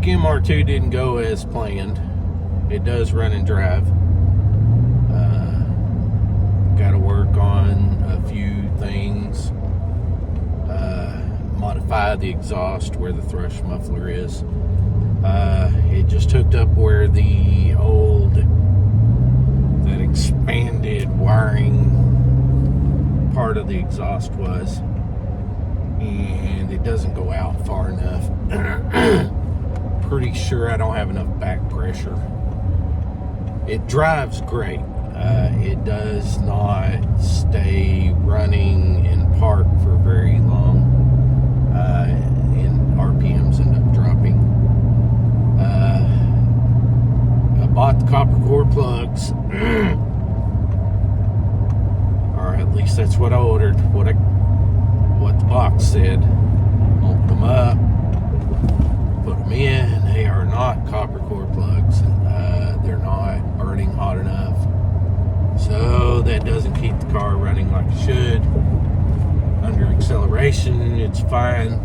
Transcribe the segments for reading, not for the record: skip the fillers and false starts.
Track MR2 didn't go as planned. It does run and drive. Got to work on a few things. Modify the exhaust where the thrush muffler is. It just hooked up where the old, that expanded wiring part of the exhaust was, and it doesn't go out far enough. Pretty sure I don't have enough back pressure. It drives great. It does not stay running in park for very long, and RPMs end up dropping. I bought the copper core plugs, or at least that's what I ordered. What the box said. Opened them up, put them in. They are not copper core plugs. They're not burning hot enough, so that doesn't keep the car running like it should. Under acceleration, it's fine.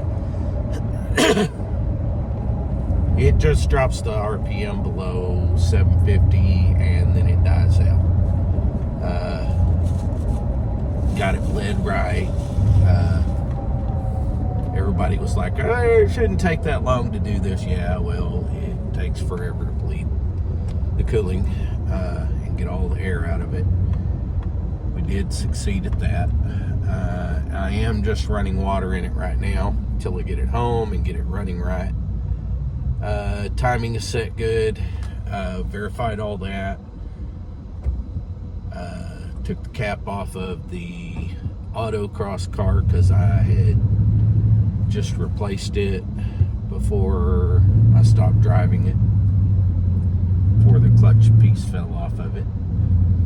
It just drops the RPM below 750 and then it dies out. Got it bled right. Everybody was like, oh, it shouldn't take that long to do this. Yeah, well, it takes forever to bleed the cooling and get all the air out of it. We did succeed at that. I am just running water in it right now until I get it home and get it running right. Timing is set good. Verified all that. Took the cap off of the autocross car because I had just replaced it before I stopped driving it, before the clutch piece fell off of it.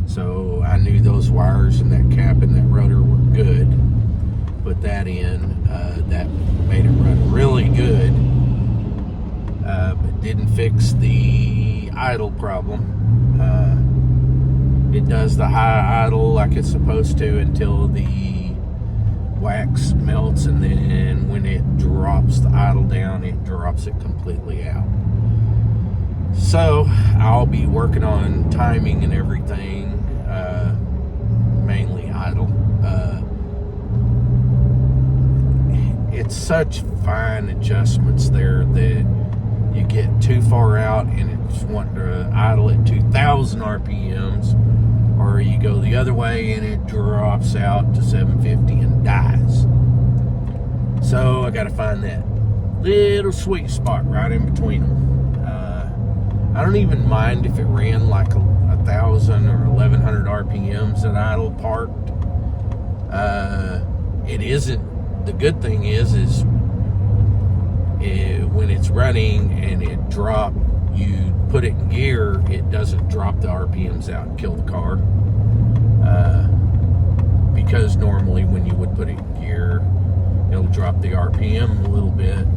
So I knew those wires and that cap and that rotor were good. Put that in. That made it run really good, but didn't fix the idle problem. It does the high idle like it's supposed to until the wax melts, and then when it drops the idle down, it drops it completely out. So I'll be working on timing and everything, mainly idle. It's such fine adjustments there that you get too far out and it's wanting to idle at 2,000 RPMs, or you go the other way and it drops out to 750 and dies. So I got to find that little sweet spot right in between them. I don't even mind if it ran like 1,000 or 1,100 RPMs at idle parked. It isn't. The good thing is when it's running and it drop, you put it in gear, it doesn't drop the RPMs out and kill the car. Because normally when you would put it in gear, it'll drop the RPM a little bit.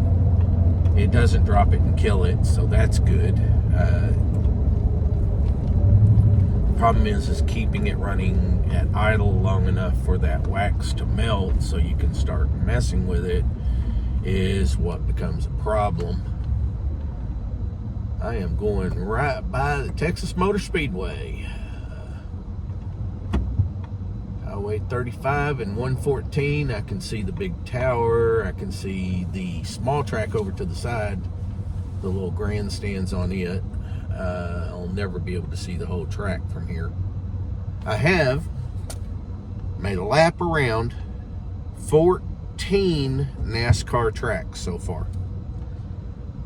It doesn't drop it and kill it, so that's good. Problem is keeping it running at idle long enough for that wax to melt so you can start messing with it is what becomes a problem. I am going right by the Texas Motor Speedway. Highway 35 and 114. I can see the big tower. I can see the small track over to the side, the little grandstands on it. I'll never be able to see the whole track from here. I have made a lap around 14 NASCAR tracks so far.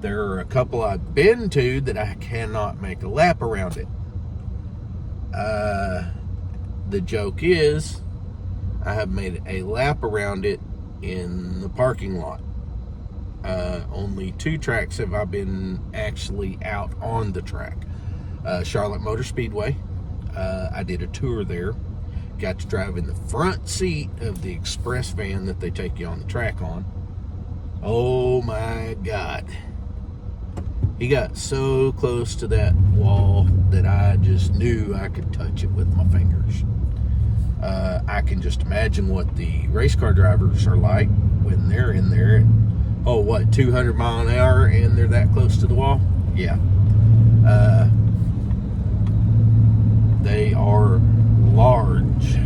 There are a couple I've been to that I cannot make a lap around it. The joke is I have made a lap around it in the parking lot. Only 2 tracks have I been actually out on the track. Charlotte Motor Speedway. I did a tour there. Got to drive in the front seat of the express van that they take you on the track on. Oh my God. He got so close to that wall that I just knew I could touch it with my fingers. I can just imagine what the race car drivers are like when they're in there. oh, what, 200 mile an hour and they're that close to the wall? Yeah. They are large.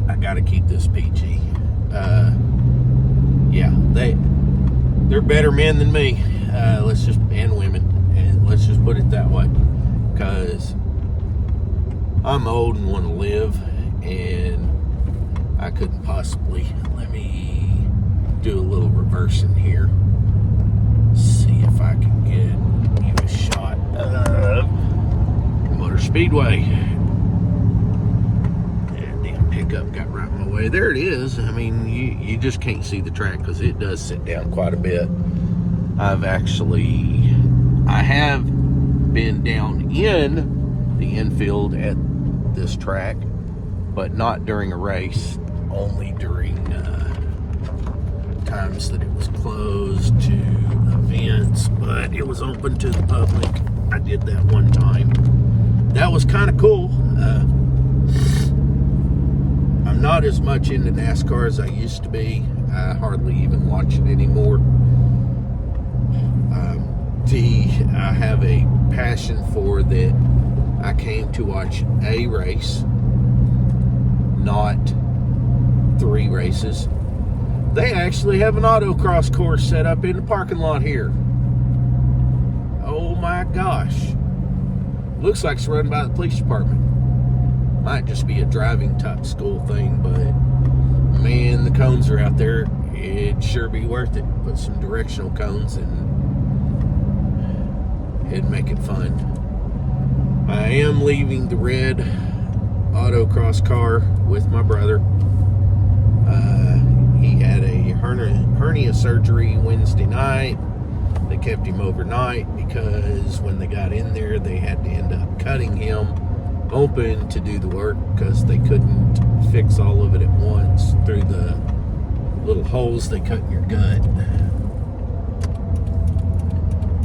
I gotta keep this PG. Yeah, they're better men than me. And women, and let's just put it that way. Because I'm old and want to live, and I couldn't possibly. Let me do a little reversing here. See if I can give a shot of Motor Speedway. That damn pickup got right in my way. There it is. I mean, you just can't see the track because it does sit down quite a bit. I have been down in the infield at this track, but not during a race, only during times that it was closed to events, but it was open to the public. I did that one time. That was kind of cool. I'm not as much into NASCAR as I used to be. I hardly even watch it anymore. I have a passion for that. I came to watch a race, not 3 races. They actually have an autocross course set up in the parking lot here. Oh my gosh. Looks like it's run by the police department. Might just be a driving type school thing, but man, the cones are out there. It'd sure be worth it. Put some directional cones and it'd make it fun. I am leaving the red autocross car with my brother. He had a hernia surgery Wednesday night. They kept him overnight because when they got in there, they had to end up cutting him open to do the work because they couldn't fix all of it at once through the little holes they cut in your gut.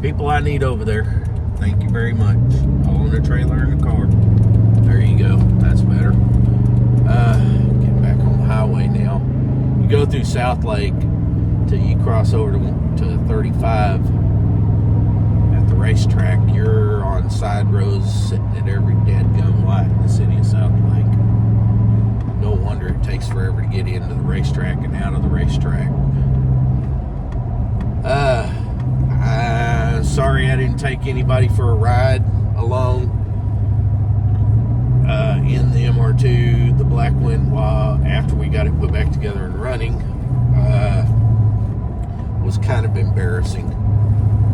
People I need over there, thank you very much. All in a trailer and a car. There you go. That's better. Getting back on the highway now. You go through South Lake till you cross over to 35 at the racetrack. You're on side roads sitting at every dadgum light in the city of South Lake. No wonder it takes forever to get into the racetrack and out of the racetrack. Sorry I didn't take anybody for a ride alone in the MR2, the Blackwing, after we got it put back together and running. Was kind of embarrassing.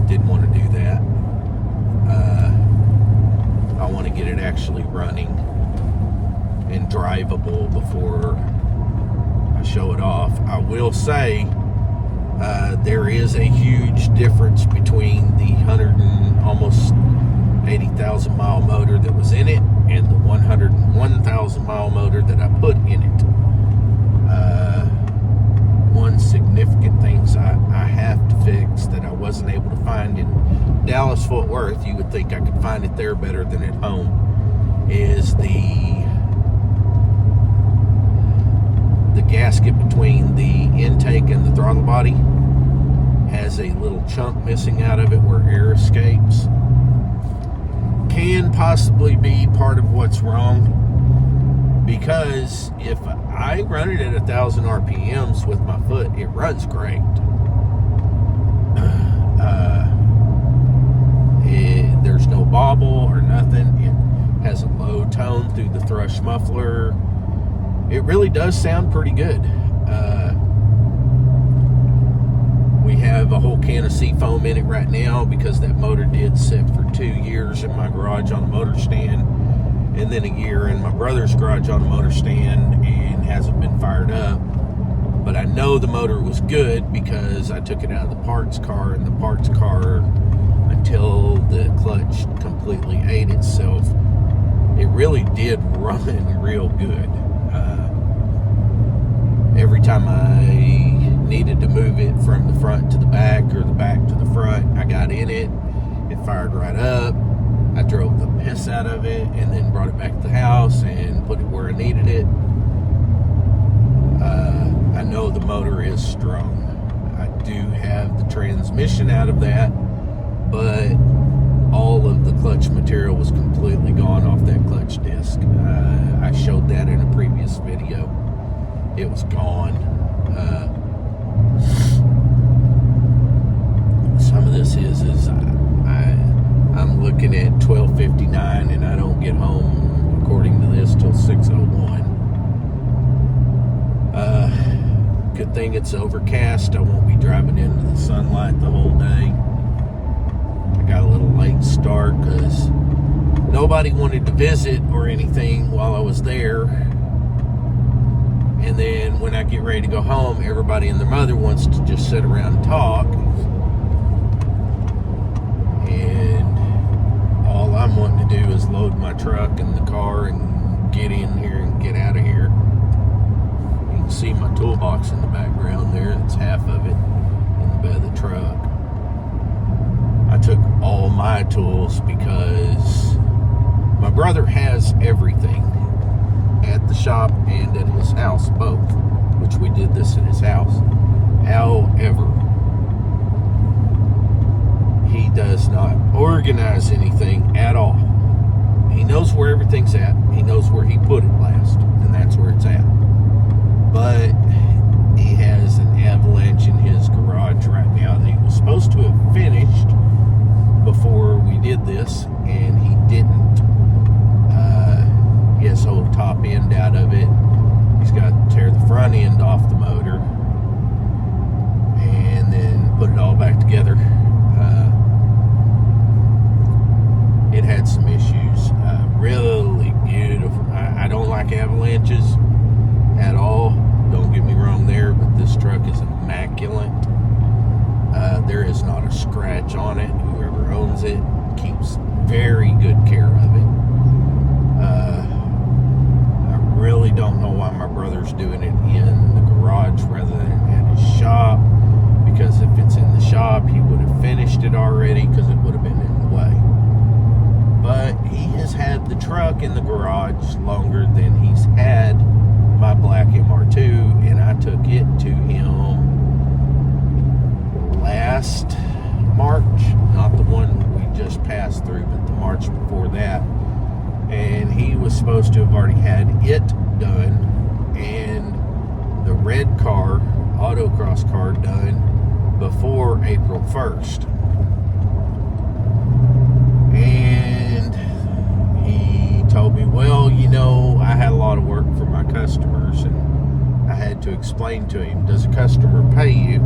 Didn't want to do that. I want to get it actually running and drivable before I show it off. I will say there is a huge difference between the almost 80,000 mile motor that was in it and the 101,000 mile motor that I put in it. One significant things I have to fix that I wasn't able to find in Dallas-Fort Worth, you would think I could find it there better than at home, is the gasket between the intake and the throttle body has a little chunk missing out of it where air escapes. Can possibly be part of what's wrong, because if I run it at 1,000 RPMs with my foot, it runs great. There's no bobble or nothing. It has a low tone through the thrush muffler. It really does sound pretty good. We have a whole can of Seafoam in it right now because that motor did sit for 2 years in my garage on a motor stand, and then a year in my brother's garage on a motor stand, and hasn't been fired up. But I know the motor was good because I took it out of the parts car, and the parts car, until the clutch completely ate itself, it really did run real good. Every time I needed to move it from the front to the back or the back to the front, I got in it, it fired right up. I drove the piss out of it and then brought it back to the house and put it where I needed it. I know the motor is strong. I do have the transmission out of that, but all of the clutch material was completely gone off that clutch disc. I showed that in a previous video. It was gone. Some of this is I'm looking at 12:59 and I don't get home, according to this, till 6:01. Good thing it's overcast. I won't be driving into the sunlight the whole day. I got a little late start because nobody wanted to visit or anything while I was there. And then when I get ready to go home, everybody and their mother wants to just sit around and talk. And all I'm wanting to do is load my truck in the car and get in here and get out of here. You can see my toolbox in the background there. It's half of it in the bed of the truck. I took all my tools because my brother has everything at the shop and at his house, both, which we did this at his house. However, he does not organize anything at all. He knows where everything's at. He knows where he put it last, and that's where it's at. But he has an Avalanche in his garage right now that he was supposed to have finished before we did this, and he didn't. He has the whole top end out of it. He's got to tear the front end off the motor and then put it all back together. It had some issues. Really beautiful. I don't like Avalanches at all. Don't get me wrong there, but this truck is immaculate. There is not a scratch on it. Whoever owns it keeps very good care of it. I really don't know why my brother's doing it in the garage rather than at his shop, because if it's in the shop, he would have finished it already because it would have been in the way. But he has had the truck in the garage longer than he's had my black MR2, and I took it to him last March, not the one we just passed through, but the March before that. And he was supposed to have already had it done and the red car, autocross car, done before April 1st. And he told me, well, you know, I had a lot of work for my customers, and I had to explain to him, does a customer pay you?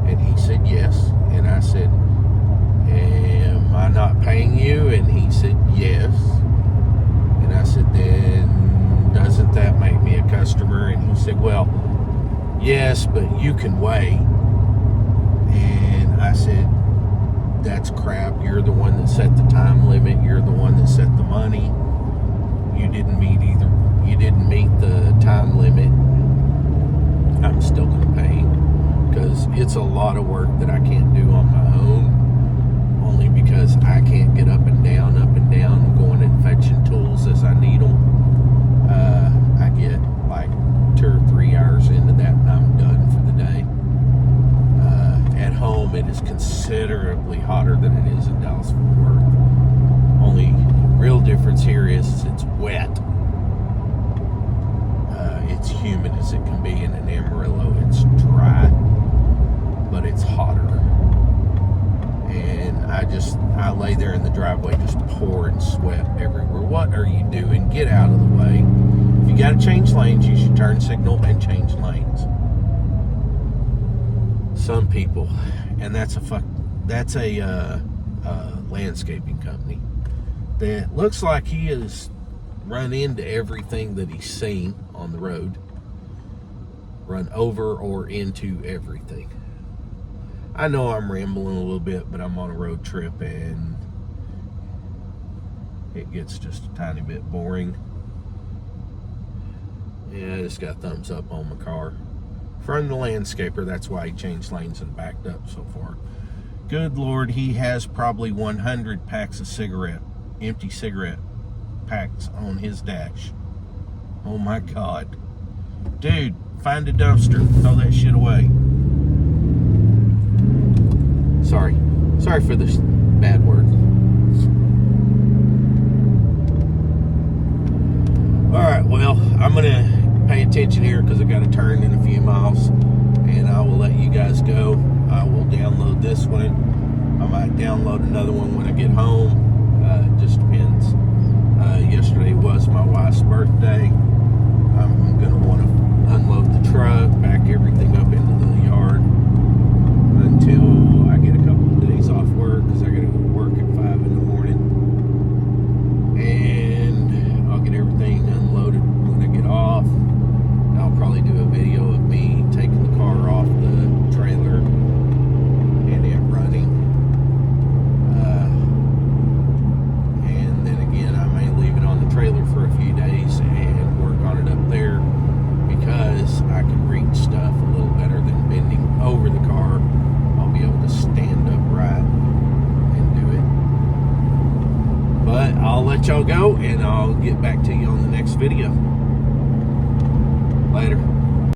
And he said yes. And I said, am I not paying you? And he said yes. And I said, then doesn't that make me a customer? And he said, well, yes, but you can wait. And I said, that's crap. You're the one that set the time limit. You're the one that set the money. You didn't meet the time limit. I'm still going to pay, because it's a lot of work that I can't do on my own, only because I can't get up and down, going and fetching tools as I need them. I get like 2 or 3 hours into that and I'm done for the day. At home, it is considerably hotter than it is in Dallas-Fort Worth. Only real difference here is it's wet. It's humid as it can be, and in Amarillo it's dry, but it's hotter. And I lay there in the driveway just pouring sweat everywhere. What are you doing? Get out of the way. If you got to change lanes, you should turn signal and change lanes. Some people, and that's a landscaping company that looks like he has run into everything that he's seen on the road, run over or into everything. I know I'm rambling a little bit, but I'm on a road trip and it gets just a tiny bit boring. Yeah, I just got thumbs up on my car from the landscaper. That's why he changed lanes and backed up so far. Good Lord, he has probably 100 packs of empty cigarette packs on his dash. Oh my God. Dude, find a dumpster, throw that shit away. Sorry for the bad word. Alright, well, I'm going to pay attention here because I got to turn in a few miles, and I will let you guys go. I will download this one. I might download another one when I get home. It just depends. Yesterday was my wife's birthday. I'm going to want to unload the truck, back everything up into the yard until I get a couple of days off work, because I got to go to work at 5 in the morning. And I'll get everything unloaded when I get off. I'll probably do a video of me taking the car off the trailer and it running. And then again, I may leave it on the trailer for a few days and work on it up there, because I can reach stuff a little better than bending over the car. I'll be able to stand upright and do it. But I'll let y'all go, and I'll get back to you on the next video. Later.